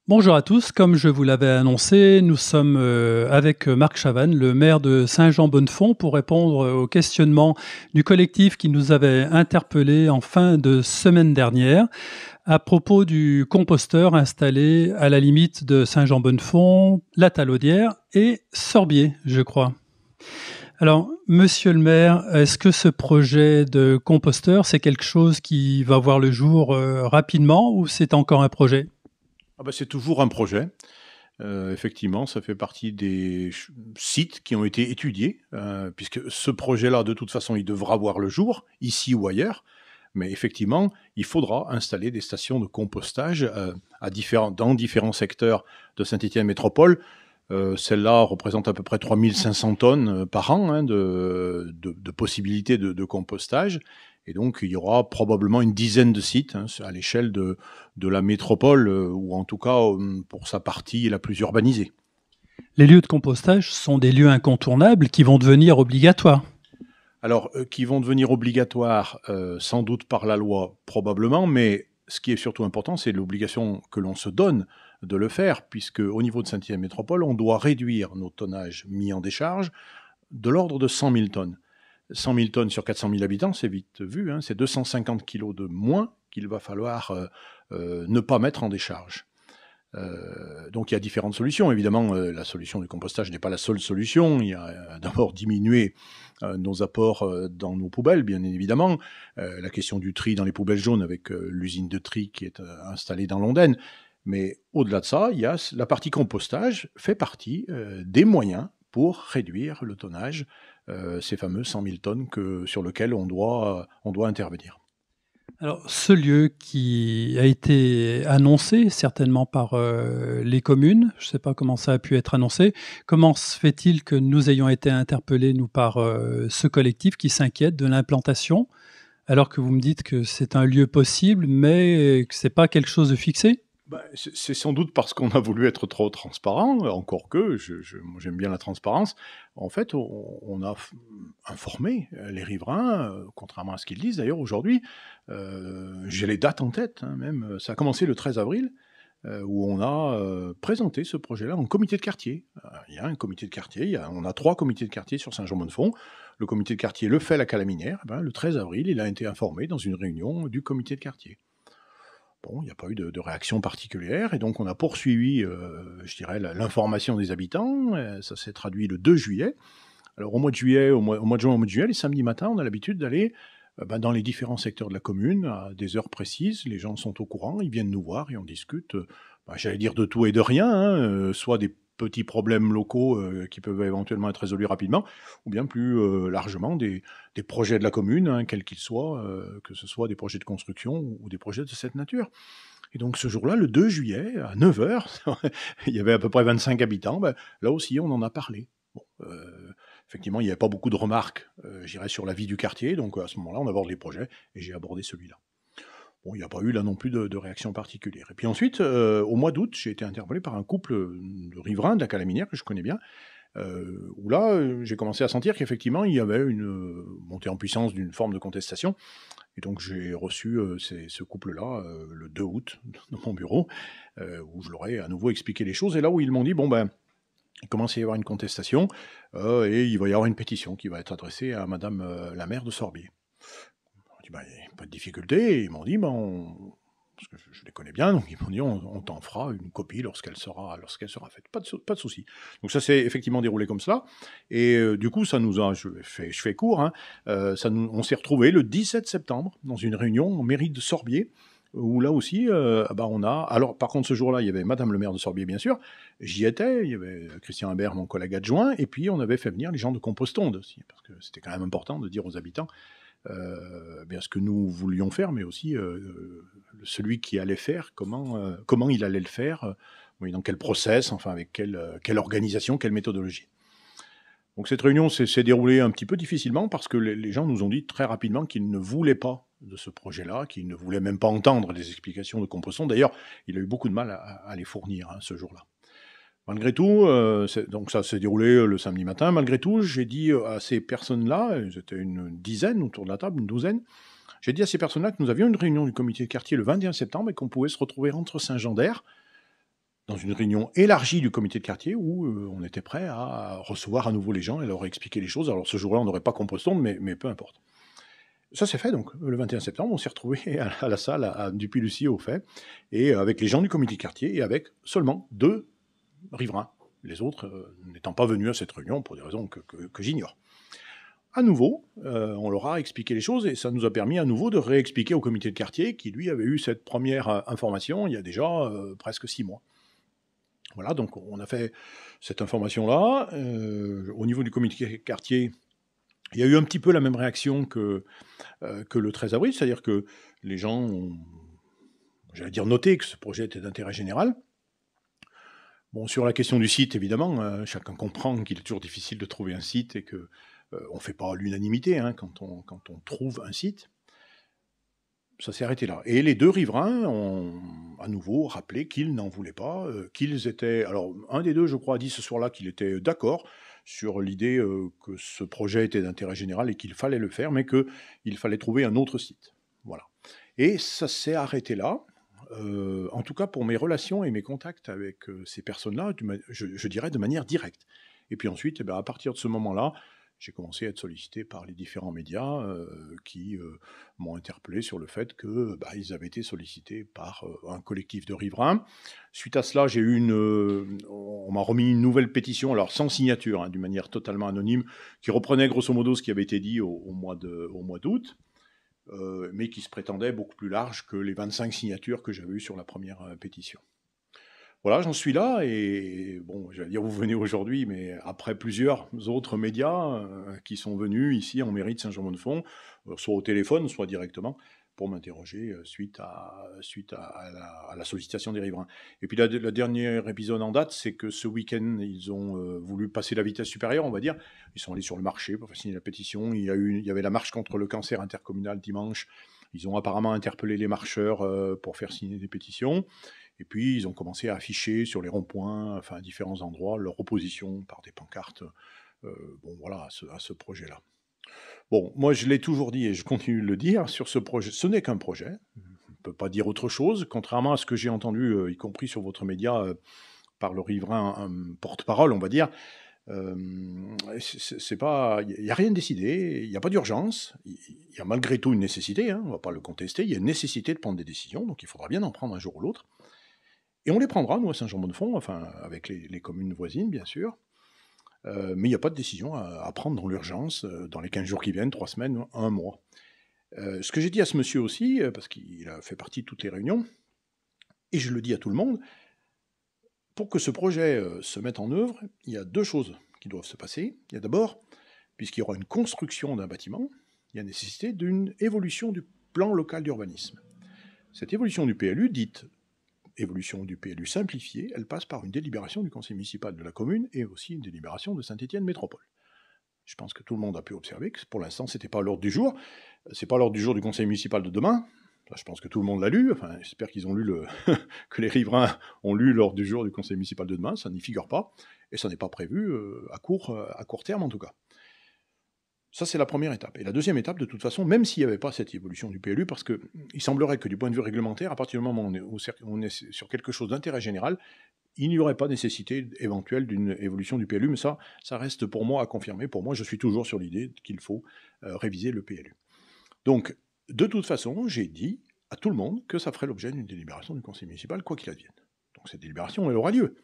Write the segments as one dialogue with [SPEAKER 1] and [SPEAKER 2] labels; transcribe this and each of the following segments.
[SPEAKER 1] Bonjour à tous, comme je vous l'avais annoncé, nous sommes avec Marc Chavannes, le maire de Saint-Jean-Bonnefond, pour répondre aux questionnements du collectif qui nous avait interpellés en fin de semaine dernière à propos du composteur installé à la limite de Saint-Jean-Bonnefond, la Talaudière et Sorbier, je crois. Alors, monsieur le maire, est-ce que ce projet de composteur, c'est quelque chose qui va voir le jour rapidement ou c'est encore un projet ?
[SPEAKER 2] C'est toujours un projet. Effectivement, ça fait partie des sites qui ont été étudiés, puisque ce projet-là, de toute façon, il devra voir le jour, ici ou ailleurs. Mais effectivement, il faudra installer des stations de compostage dans différents secteurs de Saint-Étienne Métropole. Celle-là représente à peu près 3500 tonnes par an de possibilités de compostage. Et donc, il y aura probablement une dizaine de sites à l'échelle de la métropole, ou en tout cas pour sa partie la plus urbanisée.
[SPEAKER 1] Les lieux de compostage sont des lieux incontournables qui vont devenir obligatoires.
[SPEAKER 2] Alors, qui vont devenir obligatoires, sans doute par la loi, probablement, mais ce qui est surtout important, c'est l'obligation que l'on se donne de le faire, puisque au niveau de Saint-Étienne Métropole, on doit réduire nos tonnages mis en décharge de l'ordre de 100 000 tonnes. 100 000 tonnes sur 400 000 habitants, c'est vite vu, c'est 250 kilos de moins qu'il va falloir ne pas mettre en décharge. Donc il y a différentes solutions. Évidemment, la solution du compostage n'est pas la seule solution. Il y a d'abord diminuer nos apports dans nos poubelles, bien évidemment. La question du tri dans les poubelles jaunes avec l'usine de tri qui est installée dans l'Ondaine. Mais au-delà de ça, il y a la partie compostage fait partie des moyens pour réduire le tonnage, ces fameux 100 000 tonnes sur lesquelles on doit intervenir.
[SPEAKER 1] Alors, ce lieu qui a été annoncé certainement par les communes, je ne sais pas comment ça a pu être annoncé, comment se fait-il que nous ayons été interpellés, nous, par ce collectif qui s'inquiète de l'implantation, alors que vous me dites que c'est un lieu possible, mais que ce n'est pas quelque chose de fixé ?
[SPEAKER 2] C'est sans doute parce qu'on a voulu être trop transparent, encore que moi j'aime bien la transparence. En fait, on a informé les riverains, contrairement à ce qu'ils disent d'ailleurs aujourd'hui. J'ai les dates en tête, même. Ça a commencé le 13 avril, où on a présenté ce projet-là en comité de quartier. Il y a un comité de quartier, on a 3 comités de quartier sur Saint-Jean-Bonnefond. Le comité de quartier le fait à la Calaminière. Le 13 avril, il a été informé dans une réunion du comité de quartier. Bon, il n'y a pas eu de réaction particulière, et donc on a poursuivi, je dirais, l'information des habitants. Ça s'est traduit le 2 juillet. Alors au mois de juillet, au mois de juin, au mois de juillet, les samedis matins, on a l'habitude d'aller dans les différents secteurs de la commune, à des heures précises. Les gens sont au courant, ils viennent nous voir et on discute, j'allais dire de tout et de rien, soit des petits problèmes locaux qui peuvent éventuellement être résolus rapidement, ou bien plus largement des projets de la commune, quels qu'ils soient, que ce soit des projets de construction ou des projets de cette nature. Et donc ce jour-là, le 2 juillet, à 9h, il y avait à peu près 25 habitants, là aussi on en a parlé. Bon, effectivement, il n'y avait pas beaucoup de remarques, sur la vie du quartier, donc à ce moment-là, on aborde les projets, et j'ai abordé celui-là. Bon, il n'y a pas eu là non plus de réaction particulière. Et puis ensuite, au mois d'août, j'ai été interpellé par un couple de riverains de la Calaminière que je connais bien, où là, j'ai commencé à sentir qu'effectivement, il y avait une montée en puissance d'une forme de contestation. Et donc, j'ai reçu ce couple-là le 2 août dans mon bureau, où je leur ai à nouveau expliqué les choses. Et là où ils m'ont dit, il commence à y avoir une contestation, et il va y avoir une pétition qui va être adressée à Madame la maire de Sorbier. Il n'y a pas de difficulté. Ils m'ont dit, parce que je les connais bien, donc ils m'ont dit, on t'en fera une copie lorsqu'elle sera faite. Pas de souci. Donc ça s'est effectivement déroulé comme cela. Et du coup, ça nous a, je fais court, on s'est retrouvés le 17 septembre dans une réunion en mairie de Sorbier, où là aussi, on a... Alors, par contre, ce jour-là, il y avait Madame le maire de Sorbier, bien sûr. J'y étais, il y avait Christian Imbert, mon collègue adjoint, et puis on avait fait venir les gens de Compostonde aussi, parce que c'était quand même important de dire aux habitants ce que nous voulions faire, mais aussi celui qui allait faire, comment il allait le faire, dans quel process, enfin avec quelle organisation, quelle méthodologie. Donc cette réunion s'est déroulée un petit peu difficilement parce que les gens nous ont dit très rapidement qu'ils ne voulaient pas de ce projet-là, qu'ils ne voulaient même pas entendre les explications de Compostonde. D'ailleurs, il a eu beaucoup de mal à les fournir ce jour-là. Malgré tout, donc ça s'est déroulé le samedi matin. Malgré tout, j'ai dit à ces personnes-là, ils étaient une dizaine autour de la table, une douzaine, j'ai dit à ces personnes-là que nous avions une réunion du comité de quartier le 21 septembre et qu'on pouvait se retrouver entre Saint-Jean-d'Air dans une réunion élargie du comité de quartier où on était prêt à recevoir à nouveau les gens et leur expliquer les choses. Alors ce jour-là, on n'aurait pas compostonde, mais peu importe. Ça s'est fait donc. Le 21 septembre, on s'est retrouvés à la salle à Dupuy-Lucie au fait, et avec les gens du comité de quartier et avec seulement 2 riverains. Les autres n'étant pas venus à cette réunion pour des raisons que j'ignore. À nouveau, on leur a expliqué les choses et ça nous a permis à nouveau de réexpliquer au comité de quartier qui, lui, avait eu cette première information il y a déjà presque 6 mois. Voilà, donc on a fait cette information-là. Au niveau du comité de quartier, il y a eu un petit peu la même réaction que le 13 avril, c'est-à-dire que les gens ont, j'allais dire, noté que ce projet était d'intérêt général. Bon, sur la question du site, évidemment, chacun comprend qu'il est toujours difficile de trouver un site et que on ne fait pas l'unanimité quand on trouve un site. Ça s'est arrêté là. Et les 2 riverains ont à nouveau rappelé qu'ils n'en voulaient pas, qu'ils étaient... Alors, un des 2, je crois, a dit ce soir-là qu'il était d'accord sur l'idée que ce projet était d'intérêt général et qu'il fallait le faire, mais qu'il fallait trouver un autre site. Voilà. Et ça s'est arrêté là. En tout cas, pour mes relations et mes contacts avec ces personnes-là, je dirais de manière directe. Et puis ensuite, à partir de ce moment-là, j'ai commencé à être sollicité par les différents médias qui m'ont interpellé sur le fait qu'ils avaient été sollicités par un collectif de riverains. Suite à cela, on m'a remis une nouvelle pétition, alors sans signature, d'une manière totalement anonyme, qui reprenait grosso modo ce qui avait été dit au mois d'août. Mais qui se prétendait beaucoup plus large que les 25 signatures que j'avais eues sur la première pétition. Voilà, j'en suis là, et bon, j'allais dire vous venez aujourd'hui, mais après plusieurs autres médias qui sont venus ici en mairie de Saint-Jean-Bonne-Font, soit au téléphone, soit directement, pour m'interroger suite à la sollicitation des riverains. Et puis le dernier épisode en date, c'est que ce week-end, ils ont voulu passer la vitesse supérieure, on va dire. Ils sont allés sur le marché pour faire signer la pétition. Il y avait la marche contre le cancer intercommunal dimanche. Ils ont apparemment interpellé les marcheurs pour faire signer des pétitions. Et puis, ils ont commencé à afficher sur les ronds-points, enfin à différents endroits, leur opposition par des pancartes à ce projet-là. Bon, moi, je l'ai toujours dit et je continue de le dire, sur ce projet, ce n'est qu'un projet. On ne peut pas dire autre chose, contrairement à ce que j'ai entendu, y compris sur votre média, par le riverain, un porte-parole, on va dire. C'est pas, il n'y a rien de décidé, il n'y a pas d'urgence, il y a malgré tout une nécessité, on ne va pas le contester, il y a une nécessité de prendre des décisions, donc il faudra bien en prendre un jour ou l'autre. Et on les prendra, nous, à Saint-Jean-Bonne-Font, enfin, avec les communes voisines, bien sûr. Mais il n'y a pas de décision à prendre dans l'urgence, dans les 15 jours qui viennent, 3 semaines, 1 mois. Ce que j'ai dit à ce monsieur aussi, parce qu'il a fait partie de toutes les réunions, et je le dis à tout le monde, pour que ce projet se mette en œuvre, il y a 2 choses qui doivent se passer. Il y a d'abord, puisqu'il y aura une construction d'un bâtiment, il y a nécessité d'une évolution du plan local d'urbanisme. Cette évolution du PLU, dite évolution du PLU simplifiée, elle passe par une délibération du conseil municipal de la commune et aussi une délibération de Saint-Étienne Métropole. Je pense que tout le monde a pu observer que pour l'instant, ce n'était pas à l'ordre du jour. C'est pas à l'ordre du jour du conseil municipal de demain. Je pense que tout le monde l'a lu. Enfin, j'espère qu'ils ont lu que les riverains ont lu l'ordre du jour du conseil municipal de demain. Ça n'y figure pas. Et ça n'est pas prévu à court terme, en tout cas. Ça, c'est la première étape. Et la deuxième étape, de toute façon, même s'il n'y avait pas cette évolution du PLU, parce qu'il semblerait que du point de vue réglementaire, à partir du moment où on est sur quelque chose d'intérêt général, il n'y aurait pas nécessité éventuelle d'une évolution du PLU, mais ça reste pour moi à confirmer. Pour moi, je suis toujours sur l'idée qu'il faut réviser le PLU. Donc, de toute façon, j'ai dit à tout le monde que ça ferait l'objet d'une délibération du conseil municipal, quoi qu'il advienne. Donc cette délibération, elle aura lieu.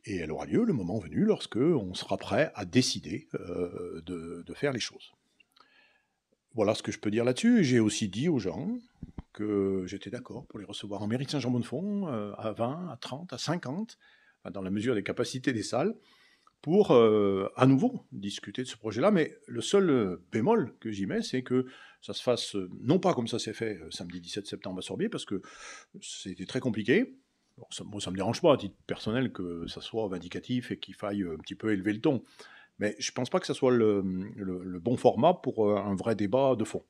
[SPEAKER 2] Et elle aura lieu le moment venu lorsque on sera prêt à décider de faire les choses. Voilà ce que je peux dire là-dessus. J'ai aussi dit aux gens que j'étais d'accord pour les recevoir en mairie de Saint-Jean-Bonne-Font à 20, à 30, à 50, dans la mesure des capacités des salles, pour à nouveau discuter de ce projet-là. Mais le seul bémol que j'y mets, c'est que ça se fasse non pas comme ça s'est fait samedi 17 septembre à Sorbier, parce que c'était très compliqué. Bon, ça me dérange pas à titre personnel que ça soit vindicatif et qu'il faille un petit peu élever le ton. Mais je ne pense pas que ça soit le bon format pour un vrai débat de fond.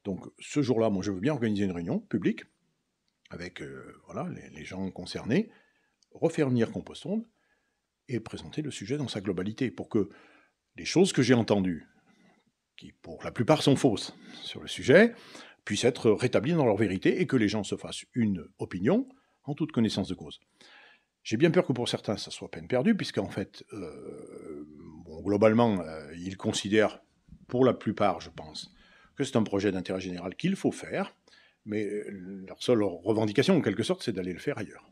[SPEAKER 2] Donc ce jour-là, moi je veux bien organiser une réunion publique avec les gens concernés, refaire venir Compostonde, et présenter le sujet dans sa globalité, pour que les choses que j'ai entendues, qui pour la plupart sont fausses sur le sujet, puissent être rétablies dans leur vérité et que les gens se fassent une opinion en toute connaissance de cause. J'ai bien peur que pour certains, ça soit peine perdue, puisqu'en fait, globalement, ils considèrent, pour la plupart, je pense, que c'est un projet d'intérêt général qu'il faut faire, mais leur seule revendication, en quelque sorte, c'est d'aller le faire ailleurs.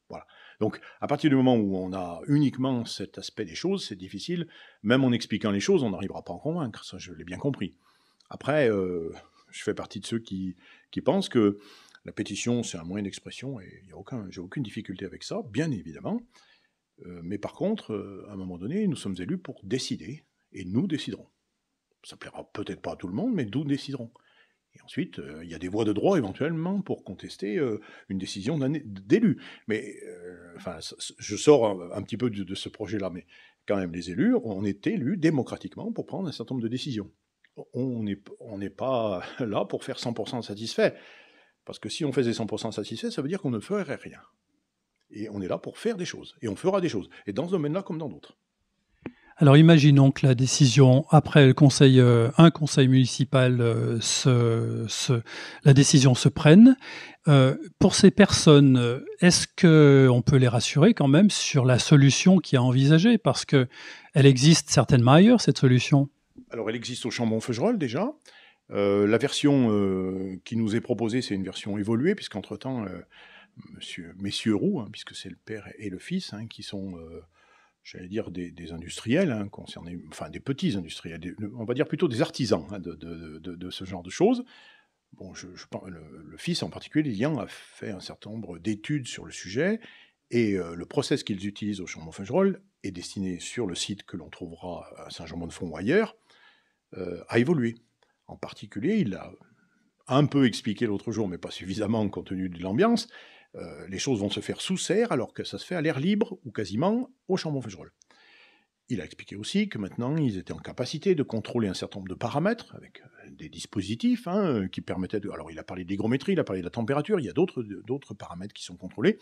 [SPEAKER 2] Voilà. Donc, à partir du moment où on a uniquement cet aspect des choses, c'est difficile. Même en expliquant les choses, on n'arrivera pas à en convaincre. Ça, je l'ai bien compris. Après, je fais partie de ceux qui pensent que la pétition, c'est un moyen d'expression et j'ai aucune difficulté avec ça, bien évidemment. Mais par contre, à un moment donné, nous sommes élus pour décider et nous déciderons. Ça ne plaira peut-être pas à tout le monde, mais nous déciderons. Et ensuite, il y a des voies de droit éventuellement pour contester une décision d'élu. Mais, je sors un petit peu de ce projet-là, mais quand même, les élus, on est élus démocratiquement pour prendre un certain nombre de décisions. On n'est pas là pour faire 100% satisfait. Parce que si on faisait 100% satisfait, ça veut dire qu'on ne ferait rien. Et on est là pour faire des choses. Et on fera des choses. Et dans ce domaine-là comme dans d'autres.
[SPEAKER 1] Alors imaginons que la décision, après un conseil municipal, la décision se prenne. Pour ces personnes, est-ce qu'on peut les rassurer quand même sur la solution qui est envisagée? Parce qu'elle existe certainement ailleurs, cette solution.
[SPEAKER 2] Alors elle existe au Chambon-Feugerolles déjà. La version qui nous est proposée, c'est une version évoluée, puisqu'entre-temps, messieurs Roux, puisque c'est le père et le fils, qui sont... j'allais dire des industriels concernés, enfin des petits industriels, on va dire plutôt des artisans de ce genre de choses. Bon, le fils en particulier, Lilian, a fait un certain nombre d'études sur le sujet, et le process qu'ils utilisent au Chambon-Feugerolles est destiné sur le site que l'on trouvera à Saint-Jean-Bonne-Fond ou ailleurs, a évolué. En particulier, il a un peu expliqué l'autre jour, mais pas suffisamment compte tenu de l'ambiance, les choses vont se faire sous serre alors que ça se fait à l'air libre ou quasiment au Chambon-Feugerolles. Il a expliqué aussi que maintenant ils étaient en capacité de contrôler un certain nombre de paramètres avec des dispositifs qui permettaient de... Alors il a parlé de l'hygrométrie, il a parlé de la température, il y a d'autres paramètres qui sont contrôlés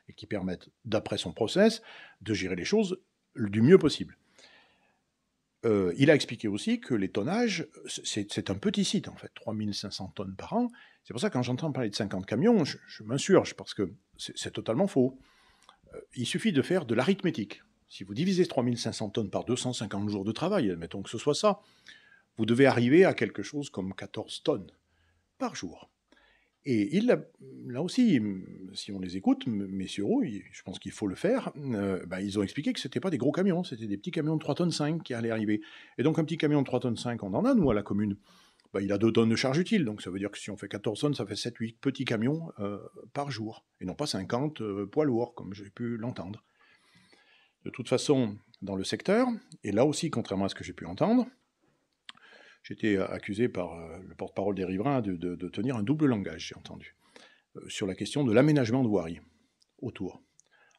[SPEAKER 2] et qui permettent, d'après son process, de gérer les choses du mieux possible. Il a expliqué aussi que les tonnages, c'est un petit site en fait, 3500 tonnes par an. C'est pour ça que quand j'entends parler de 50 camions, je m'insurge, parce que c'est totalement faux. Il suffit de faire de l'arithmétique. Si vous divisez 3500 tonnes par 250 jours de travail, admettons que ce soit ça, vous devez arriver à quelque chose comme 14 tonnes par jour. Et là aussi, si on les écoute, messieurs Roux, je pense qu'il faut le faire, ils ont expliqué que ce n'étaient pas des gros camions, c'était des petits camions de 3,5 tonnes qui allaient arriver. Et donc un petit camion de 3,5 tonnes, on en a, nous, à la commune. Il a 2 tonnes de charge utile, donc ça veut dire que si on fait 14 tonnes, ça fait 7-8 petits camions par jour, et non pas 50 poids lourds, comme j'ai pu l'entendre. De toute façon, dans le secteur, et là aussi, contrairement à ce que j'ai pu entendre, j'étais accusé par le porte-parole des riverains de tenir un double langage, j'ai entendu, sur la question de l'aménagement de voirie autour,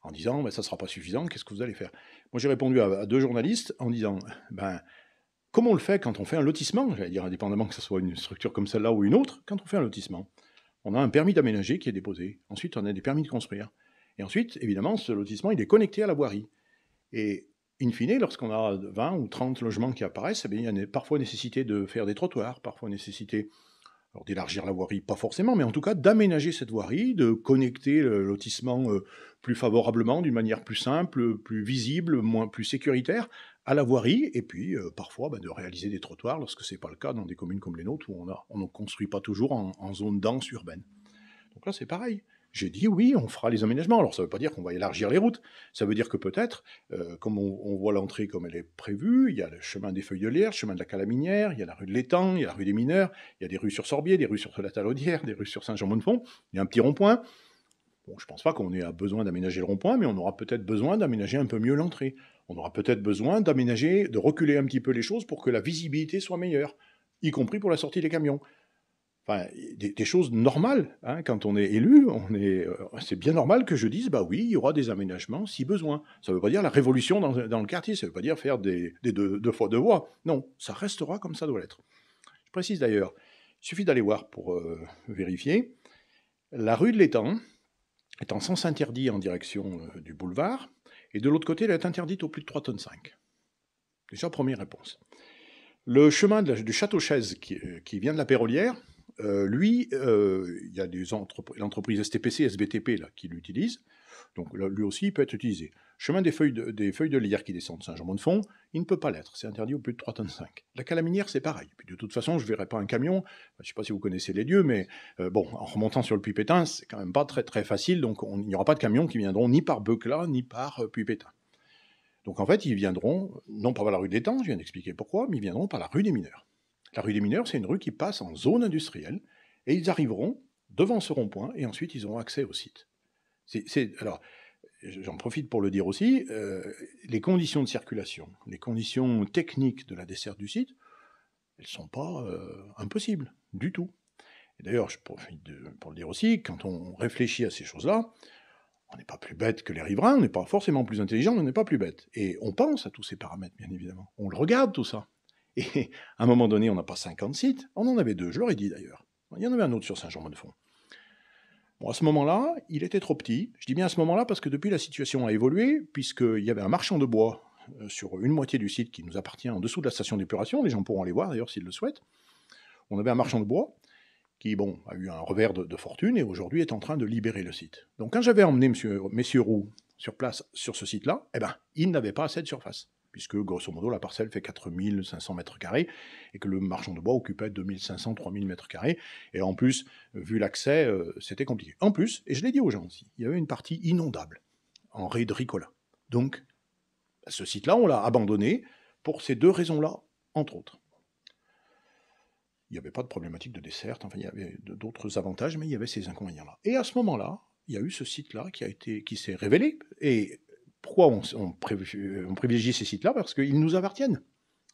[SPEAKER 2] en disant ça ne sera pas suffisant, qu'est-ce que vous allez faire? Moi j'ai répondu à 2 journalistes en disant comment on le fait quand on fait un lotissement, j'allais dire indépendamment que ce soit une structure comme celle-là ou une autre, quand on fait un lotissement, on a un permis d'aménager qui est déposé, ensuite on a des permis de construire, et ensuite évidemment ce lotissement il est connecté à la voirie, et in fine, lorsqu'on a 20 ou 30 logements qui apparaissent, il y a parfois nécessité de faire des trottoirs, parfois nécessité d'élargir la voirie, pas forcément, mais en tout cas d'aménager cette voirie, de connecter le lotissement plus favorablement, d'une manière plus simple, plus visible, plus sécuritaire à la voirie, et puis parfois de réaliser des trottoirs lorsque ce n'est pas le cas dans des communes comme les nôtres où on ne construit pas toujours en zone dense urbaine. Donc là c'est pareil. J'ai dit oui, on fera les aménagements. Alors ça ne veut pas dire qu'on va élargir les routes, ça veut dire que peut-être, comme on voit l'entrée comme elle est prévue, il y a le chemin des Feuilles de Lierre, le chemin de la Calaminière, il y a la rue de l'Étang, il y a la rue des Mineurs, il y a des rues sur Sorbier, des rues sur la Talaudière, des rues sur Saint-Jean-Bonne-Fond, il y a un petit rond-point. Bon, je ne pense pas qu'on ait besoin d'aménager le rond-point, mais on aura peut-être besoin d'aménager un peu mieux l'entrée. On aura peut-être besoin de reculer un petit peu les choses pour que la visibilité soit meilleure, y compris pour la sortie des camions. Enfin, des choses normales, quand on est élu, c'est bien normal que je dise, oui, il y aura des aménagements si besoin. Ça ne veut pas dire la révolution dans le quartier, ça ne veut pas dire faire des deux fois deux voies. Non, ça restera comme ça doit l'être. Je précise d'ailleurs, il suffit d'aller voir pour vérifier, la rue de l'Étang est en sens interdit en direction du boulevard, Et de l'autre côté, elle est interdite au plus de 3,5 tonnes. Déjà, première réponse. Le chemin du Château-Chaise qui vient de la Pérolière, lui, il y a l'entreprise STPC, SBTP là, qui l'utilise. Donc là, lui aussi, il peut être utilisé. Chemin des feuilles de lierre qui descendent de Saint-Jean-Bonne-Fond, il ne peut pas l'être. C'est interdit au plus de 3,5 tonnes. La Calaminière, c'est pareil. Puis de toute façon, je ne verrai pas un camion. Je ne sais pas si vous connaissez les lieux, mais en remontant sur le Puy-Pétain, c'est quand même pas très, très facile. Donc il n'y aura pas de camions qui viendront ni par Beuclat, ni par Puy-Pétain. Donc en fait, ils viendront, non pas par la rue des Temps, je viens d'expliquer pourquoi, mais ils viendront par la rue des Mineurs. La rue des Mineurs, c'est une rue qui passe en zone industrielle, et ils arriveront devant ce rond-point, et ensuite ils auront accès au site. Alors, j'en profite pour le dire aussi, les conditions de circulation, les conditions techniques de la desserte du site, elles ne sont pas impossibles, du tout. Et d'ailleurs, je profite pour le dire aussi, quand on réfléchit à ces choses-là, on n'est pas plus bête que les riverains, on n'est pas forcément plus intelligent, mais on n'est pas plus bête. Et on pense à tous ces paramètres, bien évidemment. On le regarde, tout ça. Et à un moment donné, on n'a pas 50 sites, on en avait 2, je leur ai dit d'ailleurs. Il y en avait un autre sur Saint-Jean-Bonne-Fond. Bon, à ce moment-là, il était trop petit. Je dis bien à ce moment-là parce que depuis, la situation a évolué, puisqu'il y avait un marchand de bois sur une moitié du site qui nous appartient en dessous de la station d'épuration. Les gens pourront aller voir d'ailleurs s'ils le souhaitent. On avait un marchand de bois qui, a eu un revers de fortune et aujourd'hui est en train de libérer le site. Donc quand j'avais emmené messieurs Roux sur place sur ce site-là, ils n'avaient pas assez de surface, puisque grosso modo la parcelle fait 4500 mètres carrés et que le marchand de bois occupait 2500-3000 mètres carrés. Et en plus, vu l'accès, c'était compliqué. En plus, et je l'ai dit aux gens aussi, il y avait une partie inondable en raie de Ricola. Donc, ce site-là, on l'a abandonné pour ces 2 raisons-là, entre autres. Il n'y avait pas de problématique de desserte, enfin il y avait d'autres avantages, mais il y avait ces inconvénients-là. Et à ce moment-là, il y a eu ce site-là qui s'est révélé. Et pourquoi on privilégie ces sites-là? Parce qu'ils nous appartiennent.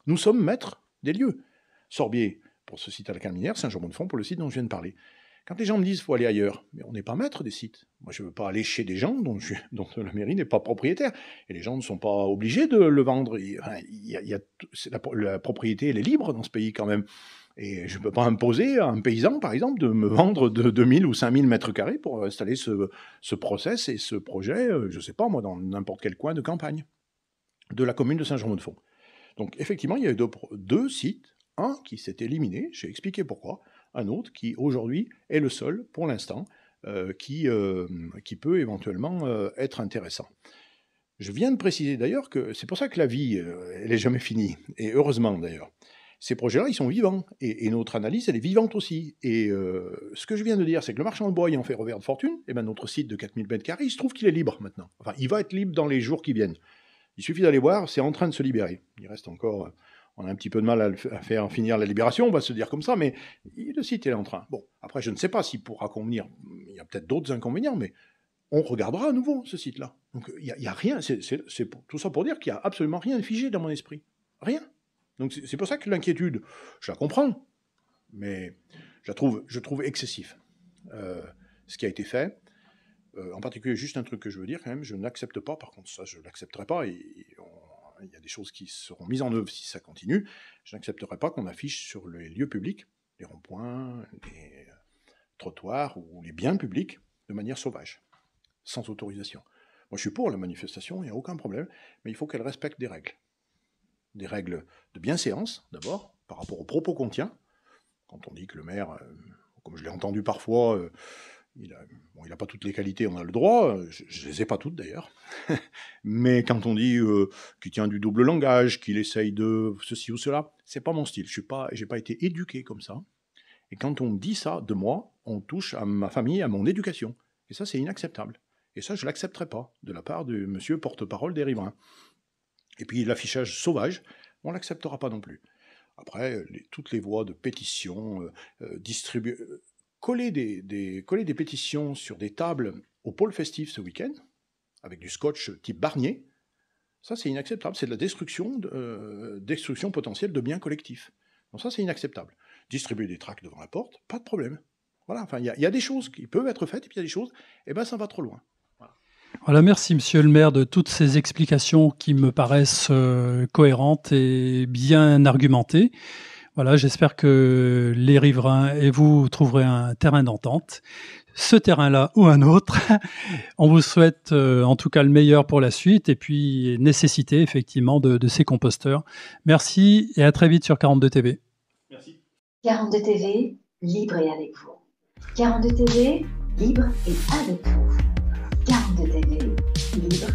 [SPEAKER 2] Nous sommes maîtres des lieux. Sorbier pour ce site à la Calaminière, Saint-Jean-Bonne-Fond pour le site dont je viens de parler. Quand les gens me disent qu'il faut aller ailleurs, mais on n'est pas maître des sites. Moi, je ne veux pas aller chez des gens dont la mairie n'est pas propriétaire. Et les gens ne sont pas obligés de le vendre. La propriété, elle est libre dans ce pays quand même. Et je ne peux pas imposer à un paysan, par exemple, de me vendre de 2000 ou 5000 mètres carrés pour installer ce process et ce projet, je ne sais pas moi, dans n'importe quel coin de campagne de la commune de Saint-Jean-Bonne-Fond. Donc effectivement, il y a eu 2 sites, un qui s'est éliminé, j'ai expliqué pourquoi, un autre qui aujourd'hui est le seul, pour l'instant, qui peut éventuellement être intéressant. Je viens de préciser d'ailleurs que c'est pour ça que la vie, elle n'est jamais finie, et heureusement d'ailleurs. Ces projets-là, ils sont vivants, et notre analyse, elle est vivante aussi. Et ce que je viens de dire, c'est que le marchand de bois ayant fait revers de fortune, notre site de 4000 m², il se trouve qu'il est libre maintenant. Enfin, il va être libre dans les jours qui viennent. Il suffit d'aller voir, c'est en train de se libérer. Il reste encore, on a un petit peu de mal à faire finir la libération, on va se dire comme ça, mais le site est en train. Bon, après, je ne sais pas s'il pourra convenir, il y a peut-être d'autres inconvénients, mais on regardera à nouveau ce site-là. Donc, il n'y a rien, c'est tout ça pour dire qu'il n'y a absolument rien de figé dans mon esprit. Rien. Donc c'est pour ça que l'inquiétude, je la comprends, mais je trouve excessif. Ce qui a été fait, en particulier, juste un truc que je veux dire quand même, je n'accepte pas, par contre ça je ne l'accepterai pas, et il y a des choses qui seront mises en œuvre si ça continue, je n'accepterai pas qu'on affiche sur les lieux publics, les ronds-points, les trottoirs ou les biens publics de manière sauvage, sans autorisation. Moi je suis pour la manifestation, il n'y a aucun problème, mais il faut qu'elle respecte des règles. Des règles de bienséance, d'abord, par rapport aux propos qu'on tient. Quand on dit que le maire, comme je l'ai entendu parfois, il n'a pas toutes les qualités, on a le droit, je ne les ai pas toutes d'ailleurs, mais quand on dit qu'il tient du double langage, qu'il essaye de ceci ou cela, c'est pas mon style, je n'ai pas été éduqué comme ça. Et quand on dit ça de moi, on touche à ma famille, à mon éducation. Et ça, c'est inacceptable. Et ça, je ne l'accepterai pas, de la part du monsieur porte-parole des riverains. Et puis l'affichage sauvage, on ne l'acceptera pas non plus. Après, toutes les voies de pétition, coller des pétitions sur des tables au pôle festif ce week-end, avec du scotch type Barnier, ça c'est inacceptable. C'est de la destruction potentielle de biens collectifs. Donc ça c'est inacceptable. Distribuer des tracts devant la porte, pas de problème. Voilà, enfin il y a des choses qui peuvent être faites, et puis il y a des choses, ça va trop loin.
[SPEAKER 1] Voilà, merci Monsieur le maire de toutes ces explications qui me paraissent cohérentes et bien argumentées. Voilà, j'espère que les riverains et vous trouverez un terrain d'entente. Ce terrain-là ou un autre. On vous souhaite en tout cas le meilleur pour la suite et puis nécessité effectivement de ces composteurs. Merci et à très vite sur 42 TV.
[SPEAKER 2] Merci.
[SPEAKER 3] 42 TV, libre et avec vous. 42 TV, libre et avec vous. 42 TV, libre